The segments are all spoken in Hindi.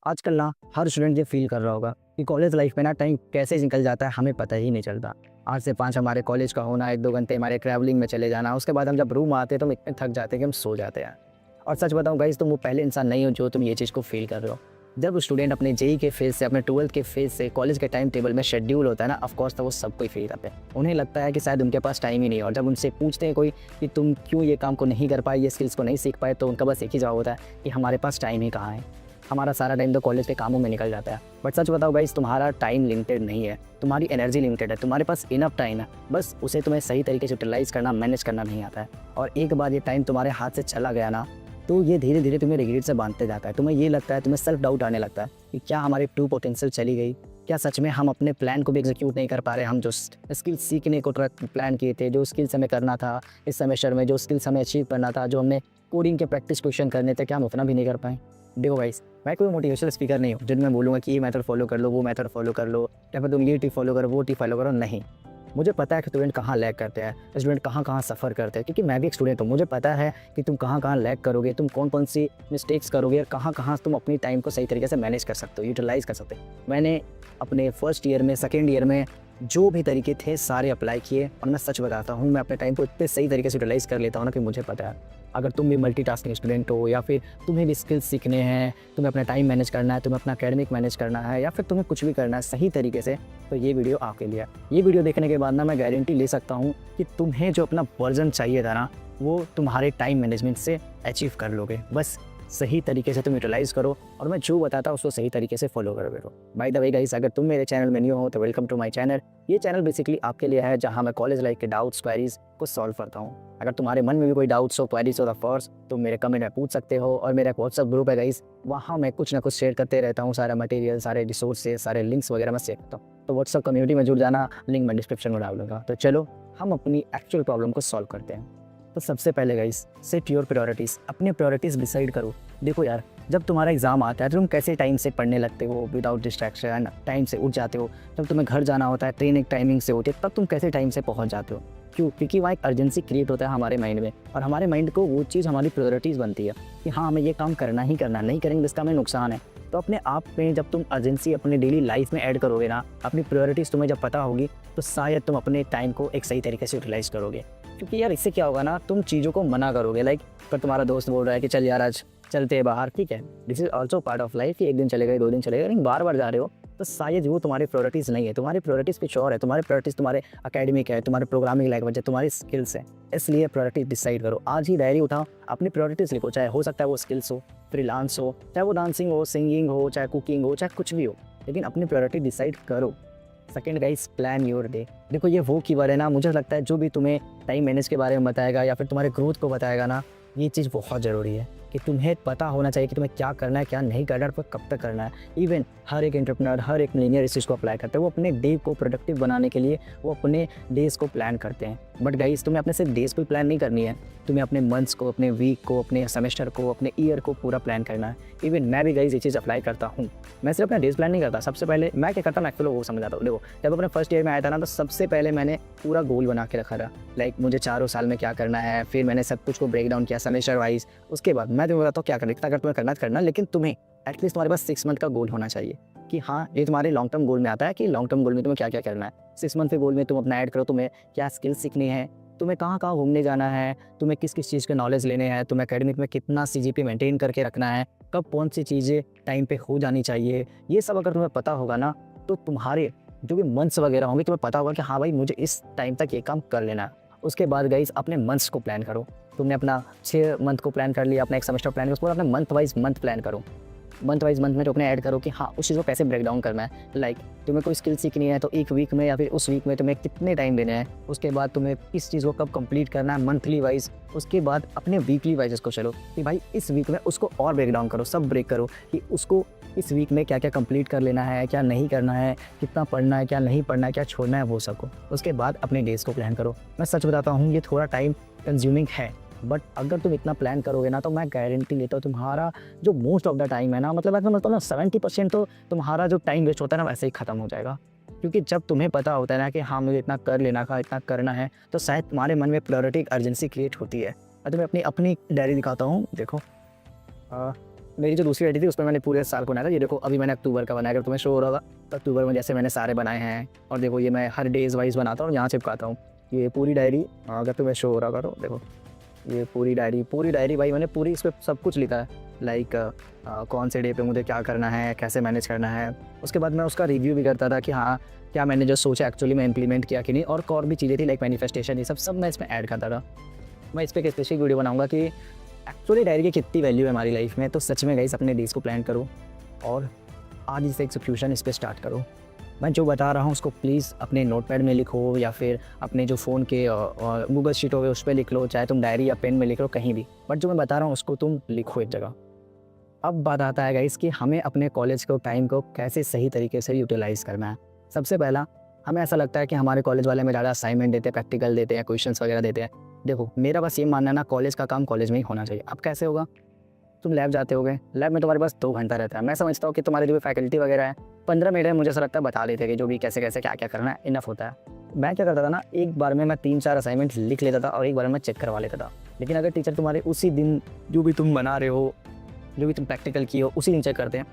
आजकल ना हर स्टूडेंट ये फील कर रहा होगा कि कॉलेज लाइफ में ना टाइम कैसे निकल जाता है हमें पता ही नहीं चलता। 8 से 5 हमारे कॉलेज का होना, 1-2 घंटे हमारे ट्रैवलिंग में चले जाना, उसके बाद हम जब रूम आते हैं तो हम इतने थक जाते हैं कि हम सो जाते हैं। और सच बताऊं गाइस, तुम वो पहले इंसान नहीं हो जो तुम ये चीज़ को फील कर रहे हो। जब स्टूडेंट अपने जेई के फेज से, अपने 12th के फेज से कॉलेज के टाइम टेबल में शेड्यूल होता है ना, ऑफ कोर्स तो वो सबको ही फील करते हैं। उन्हें लगता है कि शायद उनके पास टाइम ही नहीं है, और जब उनसे पूछते हैं कोई कि तुम क्यों ये काम को नहीं कर पाए, ये स्किल्स को नहीं सीख पाए, तो उनका बस एक ही जवाब होता है कि हमारे पास टाइम ही कहाँ है। हमारा सारा टाइम तो कॉलेज के कामों में निकल जाता है। बट सच बताओ गाइस, तुम्हारा टाइम लिमिटेड नहीं है, तुम्हारी एनर्जी लिमिटेड है। तुम्हारे पास इनफ टाइम है, बस उसे तुम्हें सही तरीके से यूटिलाइज़ करना, मैनेज करना नहीं आता है। और एक बार ये टाइम तुम्हारे हाथ से चला गया ना, तो ये धीरे धीरे तुम्हें रिग्रेट से बांधते जाता है। तुम्हें ये लगता है, तुम्हें सेल्फ डाउट आने लगता है कि क्या हमारी ट्रू पोटेंशियल चली गई, क्या सच में हम अपने प्लान को भी एग्जीक्यूट नहीं कर पा रहे। हम जो स्किल सीखने को प्लान किए थे, जो स्किल्स हमें करना था इस सेमेस्टर में, जो स्किल्स हमें अचीव करना था, जो हमने कोडिंग के प्रैक्टिस क्वेश्चन करने थे, क्या हम उतना भी नहीं कर पाए। देखो गाइस, मैं कोई मोटिवेशनल स्पीकर नहीं हूँ जिनमें बोलूँगा कि ये मेथड फॉलो कर लो, वो मेथड फॉलो कर लो, या फिर तुम ये टिप फॉलो करो, वो टिप फॉलो करो। नहीं, मुझे पता है कि स्टूडेंट कहाँ लैग करते हैं, स्टूडेंट कहाँ कहाँ सफ़र करते हैं, क्योंकि मैं भी एक स्टूडेंट हूँ। मुझे पता है कि तुम कहाँ कहाँ लैग करोगे, तुम कौन कौन सी मिस्टेक्स करोगे, और कहाँ कहाँ तुम अपनी टाइम को सही तरीके से मैनेज कर सकते हो, यूटिलाइज़ कर सकते हो। मैंने अपने फर्स्ट ईयर में, सेकेंड ईयर में जो भी तरीके थे सारे अप्लाई किए, और मैं सच बताता हूँ, मैं अपने टाइम को इतने सही तरीके से यूटिलाइज़ कर लेता हूँ ना कि मुझे पता है। अगर तुम भी मल्टीटास्किंग स्टूडेंट हो, या फिर तुम्हें भी स्किल्स सीखने हैं, तुम्हें अपना टाइम मैनेज करना है, तुम्हें अपना एकेडमिक मैनेज करना है, या फिर तुम्हें कुछ भी करना है सही तरीके से, तो ये वीडियो आपके लिए है। ये वीडियो देखने के बाद ना मैं गारंटी ले सकता हूँ कि तुम्हें जो अपना वर्जन चाहिए था ना, वो तुम्हारे टाइम मैनेजमेंट से अचीव कर लोगे। बस सही तरीके से तुम यूटिलाइज़ करो, और मैं जो बताता हूँ उसको सही तरीके से फॉलो करोगे। बाय द वे गाइस, अगर तुम मेरे चैनल में न्यू हो तो वेलकम टू माय चैनल। ये चैनल बेसिकली आपके लिए है, जहाँ मैं कॉलेज लाइफ के डाउट्स, क्वेरीज को सॉल्व करता हूँ। अगर तुम्हारे मन में भी कोई डाउट्स हो, क्वेरीज हो, ऑफ कोर्स तुम मेरे कमेंट में पूछ सकते हो। और मेरा एक व्हाट्सअप ग्रुप है गाइस, वहाँ मैं कुछ ना कुछ शेयर करते रहता हूँ, सारा मटेरियल, सारे रिसोर्सेज, सारे लिंक्स वगैरह मैं शेयर करता हूँ। तो व्हाट्सअप कम्युनिटी में जुड़ जाना, लिंक मैं डिस्क्रिप्शन में डाल दूँगा। तो चलो हम अपनी एक्चुअल प्रॉब्लम को सॉल्व करते हैं। तो सबसे पहले गाइस, सेट योर प्रायोरिटीज़, अपने प्रायोरिटीज़ डिसाइड करो। देखो यार, जब तुम्हारा एग्ज़ाम आता है तो तुम कैसे टाइम से पढ़ने लगते हो, विदाउट डिस्ट्रैक्शन, टाइम से उठ जाते हो। जब तुम्हें घर जाना होता है, ट्रेन एक टाइमिंग से होती है, तब तुम कैसे टाइम से पहुंच जाते हो। क्यों? क्योंकि वहाँ एक अर्जेंसी क्रिएट होता है हमारे माइंड में, और हमारे माइंड को वो चीज़ हमारी प्रायोरिटीज़ बनती है कि हाँ, हमें ये काम करना ही करना, नहीं करेंगे इसका हमें नुकसान है। तो अपने आप में जब तुम अर्जेंसी अपने डेली लाइफ में ऐड करोगे ना, अपनी प्रायोरिटीज़ तुम्हें जब पता होगी, तो शायद तुम अपने टाइम को एक सही तरीके से यूटिलाइज़ करोगे। क्योंकि यार इससे क्या होगा ना, तुम चीज़ों को मना करोगे। लाइक अगर तुम्हारा दोस्त बोल रहा है कि चल यार आज चलते हैं बाहर, ठीक है, this is also part of life कि एक दिन चलेगा, 2 दिन चलेगा, लेकिन बार बार जा रहे हो, तो शायद वो तुम्हारी प्रायोरिटीज़ नहीं है। तुम्हारी प्रायोरिटीज़ कुछ और है। तुम्हारी प्रायोरिटीज़ तुम्हारे एकेडमिक है, तुम्हारे प्रोग्रामिंग लैंग्वेज है, तुम्हारी स्किल्स है। इसलिए प्रायोरिटी डिसाइड करो। आज ही डायरी उठाओ, अपनी प्रायोरिटीज़ लिखो। चाहे हो सकता है वो स्किल्स हो, फ्रीलांस हो, चाहे वो डांसिंग हो, सिंगिंग हो, चाहे कुकिंग हो, चाहे कुछ भी हो, लेकिन अपनी प्रायोरिटी डिसाइड करो। Second guys, plan your day. देखो ये वो कीवर्ड है ना, मुझे लगता है जो भी तुम्हें टाइम मैनेज के बारे में बताएगा, या फिर तुम्हारे ग्रोथ को बताएगा ना, ये चीज़ बहुत ज़रूरी है कि तुम्हें पता होना चाहिए कि तुम्हें क्या करना है, क्या नहीं करना है, और कब तक करना है। इवन हर एक एंटरप्रेन्योर, हर एक मिलियनियर इस चीज़ को अप्लाई करते हैं। वो अपने डे को प्रोडक्टिव बनाने के लिए वो अपने डेज़ को प्लान करते हैं। बट गाइस, तुम्हें अपने सिर्फ डेज़ को प्लान नहीं करनी है, तुम्हें अपने मंथ्स को, अपने वीक को, अपने सेमेस्टर को, अपने ईयर को पूरा प्लान करना है। इवन मैं भी गाइस ये चीज़ अप्लाई करता हूँ। मैं सिर्फ अपना डेज़ प्लान नहीं करता। सबसे पहले मैं क्या करता हूँ, मैं एक्चुअली वो समझाता हूँ। देखो, जब अपने फर्स्ट ईयर में आया था ना, तो सबसे पहले मैंने पूरा गोल बना के रखा था। लाइक मुझे चारों साल में क्या करना है, फिर मैंने सब कुछ को ब्रेक डाउन किया सेमेस्टर वाइज। उसके बाद मैं तुम्हें बताता हूँ क्या करना है। अगर तुम्हें करना तो करना, लेकिन तुम्हें एटलीस्ट तुम्हारे पास 6 मंथ का गोल होना चाहिए कि हाँ, ये तुम्हारे लॉन्ग टर्म गोल में आता है कि लॉन्ग टर्म गोल में तुम्हें क्या क्या करना है। 6 मंथ के गोल में तुम अपना ऐड करो, तुम्हें क्या स्किल सीखनी है, तुम्हें कहाँ कहाँ घूमने जाना है, तुम्हें किस किस चीज़ के नॉलेज लेने हैं, तुम्हें एकेडमिक में कितना सीजीपी मेंटेन करके रखना है, कब कौन सी चीज़ें टाइम पे हो जानी चाहिए। ये सब अगर तुम्हें पता होगा ना, तो तुम्हारे जो भी मंथ्स वगैरह होंगे, तुम्हें पता होगा कि हाँ भाई, मुझे इस टाइम तक ये काम कर लेना है। उसके बाद गाइस, अपने मंथ्स को प्लान करो। तुमने अपना 6 मंथ को प्लान कर लिया, अपना एक सेमेस्टर प्लान कर, उसके बाद अपने मंथ वाइज मंथ प्लान करो। मंथ वाइज मंथ में तो अपने ऐड करो कि हाँ, उस चीज़ को कैसे ब्रेक डाउन करना है। लाइक तुम्हें कोई स्किल सीखनी है, तो एक वीक में या फिर उस वीक में तुम्हें कितने टाइम देने हैं। उसके बाद तुम्हें किस चीज़ को कब कंप्लीट करना है, मंथली वाइज। उसके बाद अपने वीकली वाइज इसको चलो कि भाई इस वीक में उसको और ब्रेक डाउन करो, सब ब्रेक करो कि उसको इस वीक में क्या क्या कंप्लीट कर लेना है, क्या नहीं करना है, कितना पढ़ना है, क्या नहीं पढ़ना है, क्या छोड़ना है, वो सब को। उसके बाद अपने डेज़ को प्लान करो। मैं सच बताता हूँ, ये थोड़ा टाइम कंज्यूमिंग है, बट अगर तुम इतना प्लान करोगे ना, तो मैं गारंटी लेता हूँ तुम्हारा जो मोस्ट ऑफ द टाइम है ना, मतलब ऐसा मतलब ना 70% तो तुम्हारा जो टाइम वेस्ट होता है ना, वैसे ही ख़त्म हो जाएगा। क्योंकि जब तुम्हें पता होता है ना कि हाँ, मुझे इतना कर लेना था, इतना करना है, तो शायद तुम्हारे मन में प्रायोरिटी, अर्जेंसी क्रिएट होती है। मैं तुम्हें अपनी अपनी डायरी दिखाता हूँ, देखो। मेरी जो दूसरी डायरी थी उसमें मैंने पूरे साल को बनाया था। ये देखो अभी मैंने अक्टूबर का बनाया, अगर तुम्हें शो हो रहा होगा तो अक्टूबर में जैसे मैंने सारे बनाए हैं। और देखो ये मैं हर डेज वाइज बनाता हूँ, यहाँ चिपकाता हूँ। ये पूरी डायरी अगर तुम्हें शो हो रहा होगा तो देखो ये पूरी डायरी भाई मैंने पूरी इस पर सब कुछ लिखा है। लाइक कौन से डे पे मुझे क्या करना है, कैसे मैनेज करना है। उसके बाद मैं उसका रिव्यू भी करता था कि हाँ क्या मैंने जो सोचा एक्चुअली मैं इंप्लीमेंट किया कि नहीं। और भी चीज़ें थी लाइक मैनिफेस्टेशन, ये सब मैं इसमें ऐड करता था। मैं इस पर एक स्पेशल वीडियो बनाऊंगा कि एक्चुअली डायरी की कितनी वैल्यू है हमारी लाइफ में। तो सच में गाइस अपने डेज को प्लान करो और आज इसे एग्जीक्यूशन इस पर स्टार्ट करो। मैं जो बता रहा हूँ उसको प्लीज़ अपने नोटपैड में लिखो या फिर अपने जो फ़ोन के गूगल शीट हो गए उस पर लिख लो, चाहे तुम डायरी या पेन में लिख लो, कहीं भी। बट जो मैं बता रहा हूँ उसको तुम लिखो एक जगह। अब बात आता है गाइस कि हमें अपने कॉलेज को टाइम को कैसे सही तरीके से यूटिलाइज़ करना है। सबसे पहला हमें ऐसा लगता है कि हमारे कॉलेज वाले हमें ज़्यादा असाइनमेंट देते हैं, प्रैक्टिकल देते हैं, क्वेश्चंस वगैरह देते हैं। देखो मेरा बस ये मानना है ना, कॉलेज का काम कॉलेज में ही होना चाहिए। अब कैसे होगा, तुम लैब जाते होगे, लैब में तुम्हारे पास 2 घंटा रहता है। मैं समझता हूँ कि तुम्हारे जो भी फैकल्टी वगैरह है 15 मिनट में मुझे ऐसा लगता है बता देते हैं कि जो भी कैसे कैसे क्या क्या करना है, इनफ होता है। मैं क्या करता था ना, एक बार में मैं 3-4 असाइनमेंट लिख लेता था और एक बार में चेक करवा लेता था। लेकिन अगर टीचर तुम्हारे उसी दिन जो भी तुम बना रहे हो, जो भी तुम प्रैक्टिकल किए हो उसी दिन चेक करते हैं,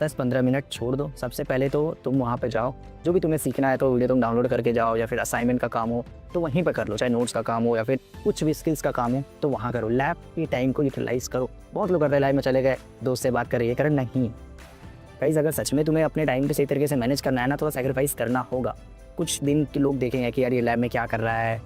10-15 मिनट छोड़ दो। सबसे पहले तो तुम वहाँ पे जाओ, जो भी तुम्हें सीखना है तो वीडियो तुम डाउनलोड करके जाओ, या फिर असाइनमेंट का काम हो तो वहीं पे कर लो, चाहे नोट्स का काम हो या फिर कुछ भी स्किल्स का काम हो तो वहाँ करो। लैब की टाइम को यूटिलाइज़ करो। बहुत लोग करते हैं लैब में चले गए, दोस्त से बात करें, ये करें, नहीं गाइस। अगर सच में तुम्हें अपने टाइम को सही तरीके से मैनेज करना है ना, थोड़ा सैक्रिफाइस करना होगा। कुछ दिन के लोग देखेंगे कि यार ये लैब में क्या कर रहा है,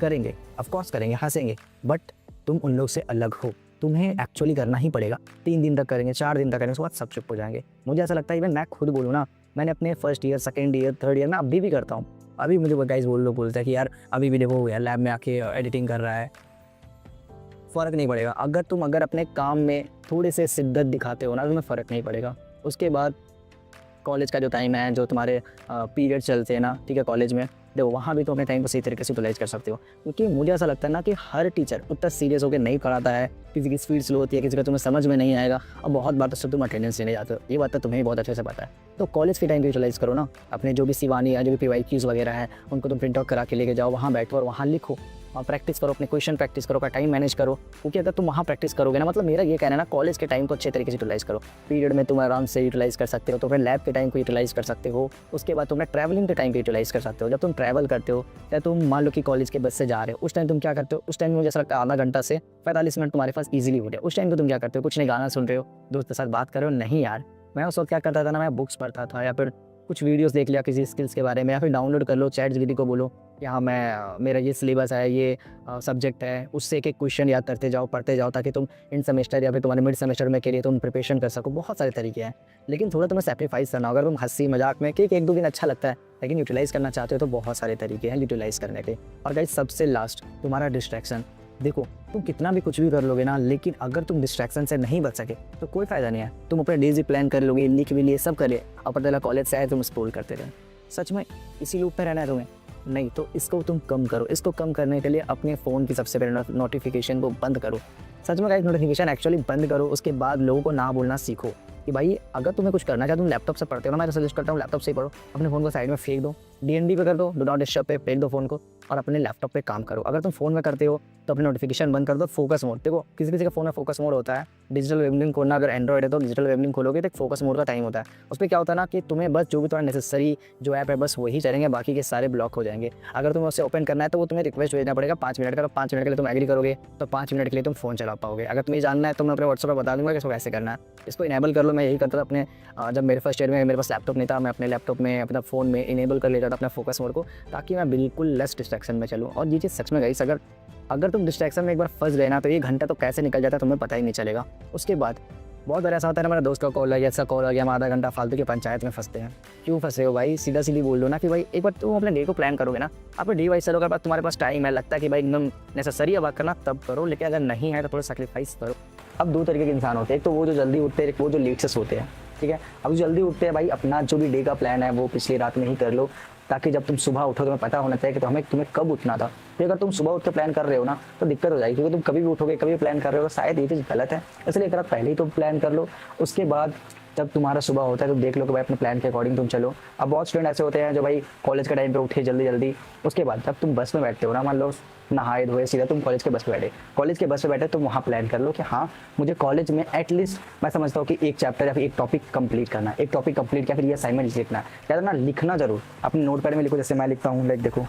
करेंगे, ऑफकोर्स करेंगे, हंसेंगे, बट तुम उन लोग से अलग हो। तुम्हें एक्चुअली करना ही पड़ेगा। 3 दिन तक करेंगे, 4 दिन तक करेंगे, उसके बाद सब चुप हो जाएंगे। मुझे ऐसा लगता है इवन मैं खुद बोलूँ ना, मैंने अपने first year, second year, third year में अभी भी करता हूँ। अभी मुझे गाइस लोग बोलते हैं कि यार अभी भी देखो यार लैब में आके एडिटिंग कर रहा है। फ़र्क नहीं पड़ेगा अगर अपने काम में थोड़े से शिद्दत दिखाते हो ना, तो तुम्हें फ़र्क नहीं पड़ेगा। उसके बाद कॉलेज का जो टाइम है, जो तुम्हारे पीरियड चलते हैं ना, ठीक है, कॉलेज में देखो वहाँ भी तो अपने टाइम को सही तरीके से यूटिलाइज कर सकते हो। क्योंकि मुझे ऐसा लगता है ना कि हर टीचर उतना सीरियस होकर नहीं पढ़ाता है। किसी की स्पीड स्लो होती है, किसी का तुम्हें समझ में नहीं आएगा, और बहुत बार तो सब तुम अटेंडेंस लेने जाते हो। ये बात तो तुम्हें भी बहुत अच्छे से पता है। तो कॉलेज के टाइम को यूटिलाइज करो ना। अपने जो भी शिवानी या जो भी PYQs वगैरह है उनको तुम प्रिंट आउट करा के लेके जाओ, वहाँ बैठो और वहाँ लिखो और प्रैक्टिस करो, अपने क्वेश्चन प्रैक्टिस करो, का टाइम मैनेज करो। क्योंकि अगर तुम वहाँ प्रैक्टिस करोगे ना, मतलब मेरा ये कहना है ना, कॉलेज के टाइम को अच्छे तरीके से यूटिलाइज करो। पीरियड में तुम आराम से यूटिलाइज कर सकते हो, तो फिर लैब के टाइम को यूटिलाइज कर सकते हो। उसके बाद तुम ट्रैवलिंग के टाइम को यूटिलाइज कर सकते हो। जब तुम ट्रैवल करते हो या तुम मान लो कि कॉलेज के बस से जा रहे हो, उस टाइम तुम क्या करते हो, उस टाइम मुझे ऐसा लगता है आधा घंटा से 45 मिनट तुम्हारे पास ईजिली हो गया। उस टाइम को तुम क्या करते हो, कुछ नहीं, गाना सुन रहे हो, दोस्त के साथ बात कर रहे हो। नहीं यार, मैं उस वक्त क्या करता था ना, मैं बुक्स पढ़ता था या फिर कुछ वीडियोस देख लिया किसी स्किल्स के बारे में, या फिर डाउनलोड कर लो, ChatGPT को बोलो कि हाँ मेरा ये सिलेबस है, ये सब्जेक्ट है, उससे एक क्वेश्चन याद करते जाओ, पढ़ते जाओ, ताकि तुम इन सेमेस्टर या फिर तुम्हारे मिड सेमेस्टर में के लिए तुम प्रिपरेशन कर सको। बहुत सारे तरीके हैं, लेकिन थोड़ा तुम्हें सैक्रिफाइस करना होगा। अगर तुम हंसी मजाक में कि 1-2 दिन अच्छा लगता है, लेकिन यूटिलाइज़ करना चाहते हो तो बहुत सारे तरीके हैं यूटिलाइज़ करने के। और गाइस सबसे लास्ट, तुम्हारा डिस्ट्रैक्शन। देखो तुम कितना भी कुछ भी कर लोगे ना, लेकिन अगर तुम डिस्ट्रैक्शन से नहीं बच सके तो कोई फ़ायदा नहीं है। तुम अपने डेज भी प्लान कर लोगे, लिख भी लिए, सब कर लिए, और पता चला कॉलेज से आए तुम स्क्रॉल करते रहे। सच में इसी लूप में रहना है तुम्हें? नहीं, तो इसको तुम कम करो। इसको कम करने के लिए अपने फ़ोन की सबसे पहले नोटिफिकेशन को बंद करो। सच में गाइस नोटिफिकेशन एक्चुअली बंद करो। उसके बाद लोगों को ना बोलना सीखो कि भाई अगर तुम्हें कुछ करना चाहे, तुम लैपटॉप से पढ़ते हो ना, मैं तो सजेस्ट करता हूँ लैपटॉप से ही पढ़ो। अपने फ़ोन को साइड में फेंक दो, DND पे कर दो, डू नॉट डिस्टर्ब पे फेंक दो फ़ोन को, और अपने लैपटॉप पे काम करो। अगर तुम फ़ोन में करते हो तो अपने नोटिफिकेशन बंद कर दो। फोकस मोड, देखो किसी किसी का फ़ोन में फोकस मोड होता है। डिजिटल वेबलिंग खोलना, अगर एंड्रॉइड है तो डिजिटल वेबलिंग खोलोगे तो एक फोकस मोड का टाइम होता है। उस पर क्या होता है ना कि तुम्हें बस जो भी तुम्हारा नेसेसरी जो ऐप है बस वही चलेंगे, बाकी के सारे ब्लॉक हो जाएंगे। अगर तुम्हें उसे ओपन करना है तो वो तुम्हें रिक्वेस्ट भेजना पड़ेगा 5 मिनट का, तो 5 मिनट के लिए तुम एग्री करोगे तो 5 मिनट के लिए तुम फ़ोन चला पाओगे। अगर तुम्हें जानना है तो मैं अपने व्हाट्सएप पर बता दूंगा कि इसको कैसे करना है। इसको इनेबल कर लो। मैं यही करता था अपने जब मेरे फर्स्ट ईयर में मेरे पास लैपटॉप नहीं था, मैं अपने लैपटॉप में अपना फ़ोन में इनेबल कर लेता था अपना फोकस मोड को, ताकि मैं बिल्कुल लेस डिस्ट्रैक्शन में चलूँ। और ये चीज़ सच में गाइस, अगर तुम डिस्ट्रैक्शन में एक बार फंस गए ना, तो 1 घंटा तो कैसे निकल जाता है तुम्हें पता ही नहीं चलेगा। उसके बाद बहुत बार ऐसा होता है ना, मेरा दोस्त का कॉल आ गया, ऐसा कॉल आ गया, हम आधा घंटा फालतू की पंचायत में फंसते हैं। क्यों फंसे हो भाई? सीधा सीधी बोल दो ना कि भाई एक बार तुम अपने डे को प्लान करोगे ना, अपने डे वाइज चलोगे, बाद तुम्हारे पास टाइम है, लगता है कि भाई एकदम नेसेसरी है बात करना, तब करो। लेकिन अगर नहीं है तो थोड़ा सेक्रीफाइस करो। अब 2 तरीके के इंसान होते हैं, एक तो वो जो जल्दी उठते हैं, एक वो जो लेट से सोते हैं, ठीक है। अब जल्दी उठते हैं भाई, अपना जो भी डे का प्लान है वो पिछली रात में ही कर लो, ताकि जब तुम सुबह उठो तुम्हें पता होना चाहिए कि तुम्हें कब उठना था। तो अगर तुम सुबह उठ के प्लान कर रहे हो ना तो दिक्कत हो जाएगी, क्योंकि तुम कभी भी उठोगे, कभी भी प्लान कर रहे हो, शायद ये चीज़ गलत है। इसलिए एक रात पहले ही तुम प्लान कर लो। उसके बाद जब तुम्हारा सुबह होता है तो देख लो कि भाई अपने प्लान के अकॉर्डिंग तुम चलो। अब बहुत स्टूडेंट ऐसे होते हैं जो भाई कॉलेज के टाइम पे उठे जल्दी जल्दी, उसके बाद जब तुम बस में बैठते हो ना, मान लो नहाए धोए सीधा तुम कॉलेज के बस पे बैठे, कॉलेज के बस पे बैठे, तुम वहाँ प्लान कर लो कि हाँ मुझे कॉलेज में एटलीस्ट मैं समझता हूँ कि एक चैप्टर या फिर एक टॉपिक कंप्लीट करना है, एक टॉपिक कंप्लीट किया फिर ये असाइनमेंट लिखना है, या ना लिखना जरूर अपने नोट पैड में लिखो, जैसे मैं लिखता हूँ। लाइक देखो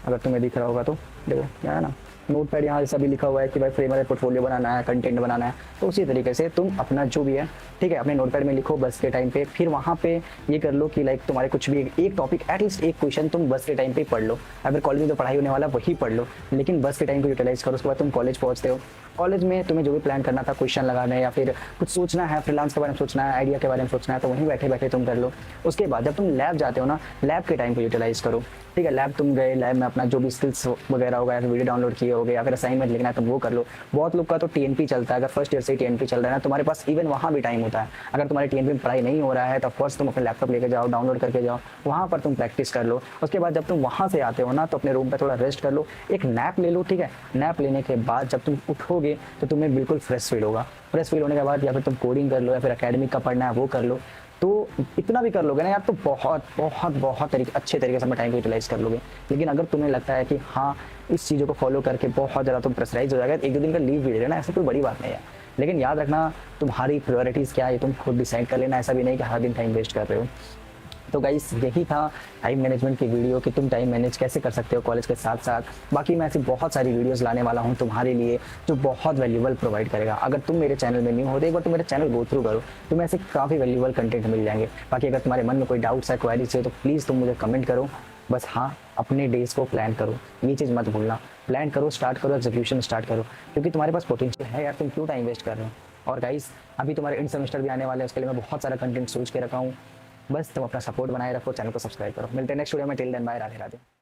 अगर तुम्हें दिख रहा होगा तो देखो क्या है ना, नोट पैड यहाँ सभी लिखा हुआ है कि भाई फ्रेमर पोर्टफोलियो बनाना है, कंटेंट बनाना है। तो उसी तरीके से तुम अपना जो भी है ठीक है अपने नोट पैड में लिखो बस के टाइम पे, फिर वहाँ पे ये कर लो कि लाइक तुम्हारे कुछ भी एक टॉपिक एटलीस्ट एक क्वेश्चन तुम बस के टाइम पे पढ़ लो, या फिर कॉलेज में जो पढ़ाई होने वाला वही पढ़ लो, लेकिन बस के टाइम को यूटिलाइज करो। उसके बाद तुम कॉलेज पहुँचते हो, कॉलेज में तुम्हें जो भी प्लान करना था, क्वेश्चन लगाना है या फिर कुछ सोचना है, फ्रीलांस के बारे में सोचना है, आइडिया के बारे में सोचना है, तो वहीं बैठे बैठे तुम कर लो। उसके बाद जब तुम लैब जाते हो ना, लैब के टाइम को यूटिलाइज करो, ठीक है। लैब तुम गए, लैब में अपना जो भी स्किल्स वगैरह होगा या फिर वीडियो डाउनलोड किए होगे या फिर असाइनमेंट लिखना है तो वो कर लो। बहुत लोग का तो टीएनपी चलता है, अगर फर्स्ट ईयर से टीएनपी चल रहा है ना, तुम्हारे पास इवन वहाँ भी टाइम होता है। अगर तुम्हारे टीएनपी में पढ़ाई नहीं हो रहा है तो ऑफकोर्स तुम अपने लैपटॉप लेके जाओ, डाउनलोड करके जाओ, वहाँ पर तुम प्रैक्टिस कर लो। उसके बाद जब तुम वहाँ से आते हो ना तो अपने रूम पर थोड़ा रेस्ट कर लो, एक नैप ले लो, ठीक है। नैप लेने के बाद जब तुम उठोगे तो तुम्हें बिल्कुल फ्रेश फील होगा। फ्रेश फील होने के बाद या फिर तुम कोडिंग कर लो या फिर एकेडमिक का पढ़ना है वो कर लो। तो इतना भी कर लोगे ना यार तो बहुत बहुत बहुत अच्छे तरीके से अपने टाइम को यूटिलाइज कर लोगे। लेकिन अगर तुम्हें लगता है कि हाँ इस चीज़ों को फॉलो करके बहुत ज़्यादा तुम प्रेशराइज हो जाएगा, एक दो दिन का लीव भी ले लेना, ऐसा कोई बड़ी बात नहीं है। लेकिन याद रखना तुम्हारी प्रायोरिटीज़ क्या है तुम खुद डिसाइड कर लेना, ऐसा भी नहीं कि हर दिन टाइम वेस्ट कर रहे हो। तो गाइस यही था टाइम मैनेजमेंट की वीडियो कि तुम टाइम मैनेज कैसे कर सकते हो कॉलेज के साथ साथ। बाकी मैं ऐसी बहुत सारी वीडियोस लाने वाला हूँ तुम्हारे लिए जो बहुत वैल्यूबल प्रोवाइड करेगा। अगर तुम मेरे चैनल में न्यू हो तो एक बार तुम मेरे चैनल गो थ्रू करो, तुम्हें ऐसे काफ़ी वैल्यूबल कंटेंट मिल जाएंगे। बाकी अगर तुम्हारे मन में कोई डाउट्स है, क्वेरीज है तो प्लीज़ तुम मुझे कमेंट करो। बस हाँ अपने डेज को प्लान करो, ये चीज़ मत भूलना, प्लान करो, स्टार्ट करो, एग्जीक्यूशन स्टार्ट करो, क्योंकि तुम्हारे पास पोटेंशियल है यार, तुम क्यों टाइम वेस्ट कर रहे हो। और गाइस अभी तुम्हारे इंड सेमेस्टर भी आने वाले हैं, उसके लिए मैं बहुत सारा कंटेंट सोच के रखा हूँ। बस तुम अपना सपोर्ट बनाए रखो, चैनल को सब्सक्राइब करो। मिलते हैं नेक्स्ट वीडियो में, till then bye, Radhe Radhe.